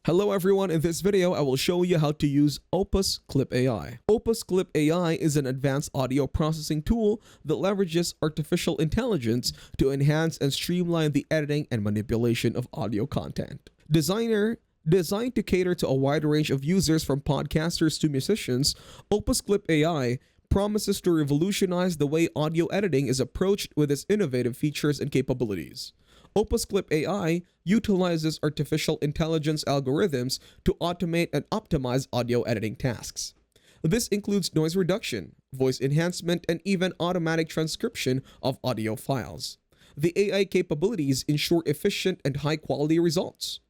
Hello everyone, in this video I will show you how to use Opus Clip AI. Opus Clip AI is an advanced audio processing tool that leverages artificial intelligence to enhance and streamline the editing and manipulation of audio content. Designed to cater to a wide range of users from podcasters to musicians, Opus Clip AI promises to revolutionize the way audio editing is approached with its innovative features and capabilities. Opus Clip AI utilizes artificial intelligence algorithms to automate and optimize audio editing tasks. This includes noise reduction, voice enhancement, and even automatic transcription of audio files. The AI capabilities ensure efficient and high-quality results,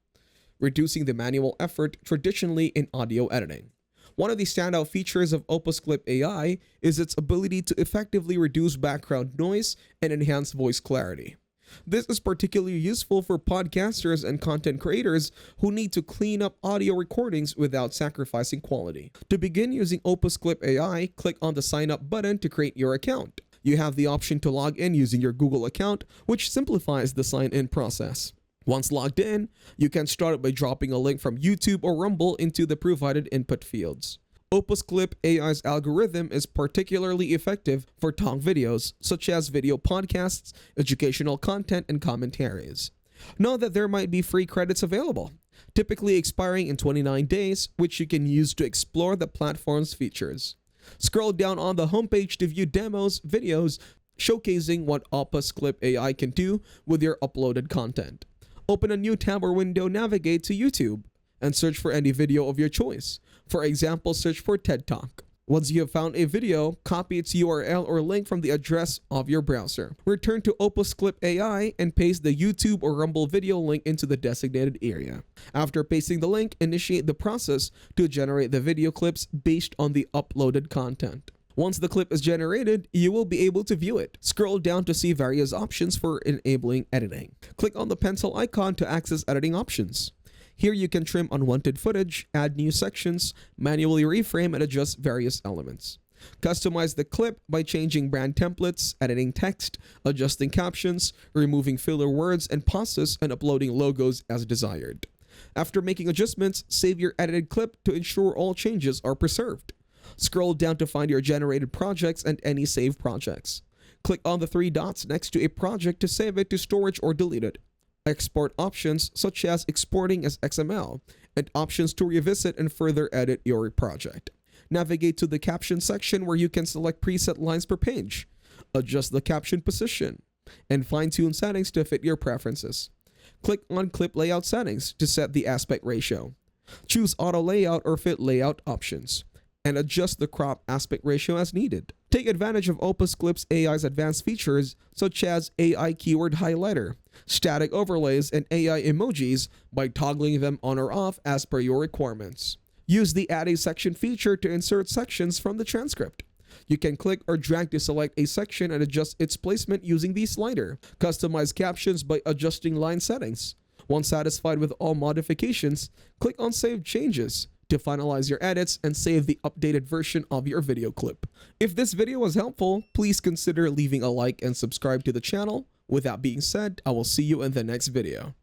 reducing the manual effort traditionally in audio editing. One of the standout features of Opus Clip AI is its ability to effectively reduce background noise and enhance voice clarity. This is particularly useful for podcasters and content creators who need to clean up audio recordings without sacrificing quality. To begin using Opus Clip AI, click on the Sign Up button to create your account. You have the option to log in using your Google account, which simplifies the sign-in process. Once logged in, you can start by dropping a link from YouTube or Rumble into the provided input fields. Opus Clip AI's algorithm is particularly effective for talk videos, such as video podcasts, educational content, and commentaries. Know that there might be free credits available, typically expiring in 29 days, which you can use to explore the platform's features. Scroll down on the homepage to view demos, videos, showcasing what Opus Clip AI can do with your uploaded content. Open a new tab or window, navigate to YouTube, and search for any video of your choice. For example, search for TED Talk. Once you have found a video, copy its URL or link from the address of your browser. Return to Opus Clip AI and paste the YouTube or Rumble video link into the designated area. After pasting the link, initiate the process to generate the video clips based on the uploaded content. Once the clip is generated, you will be able to view it. Scroll down to see various options for enabling editing. Click on the pencil icon to access editing options. Here you can trim unwanted footage, add new sections, manually reframe and adjust various elements. Customize the clip by changing brand templates, editing text, adjusting captions, removing filler words and pauses, and uploading logos as desired. After making adjustments, save your edited clip to ensure all changes are preserved. Scroll down to find your generated projects and any saved projects. Click on the three dots next to a project to save it to storage or delete it. Export options such as exporting as XML, and options to revisit and further edit your project. Navigate to the caption section where you can select preset lines per page, adjust the caption position, and fine-tune settings to fit your preferences. Click on Clip Layout Settings to set the aspect ratio. Choose Auto Layout or Fit Layout options, and adjust the crop aspect ratio as needed. Take advantage of Opus Clip AI's advanced features such as AI keyword highlighter, static overlays, and AI emojis by toggling them on or off as per your requirements. Use the Add a Section feature to insert sections from the transcript. You can click or drag to select a section and adjust its placement using the slider. Customize captions by adjusting line settings. Once satisfied with all modifications, click on Save Changes to finalize your edits and save the updated version of your video clip. If this video was helpful, please consider leaving a like and subscribe to the channel. With that being said, I will see you in the next video.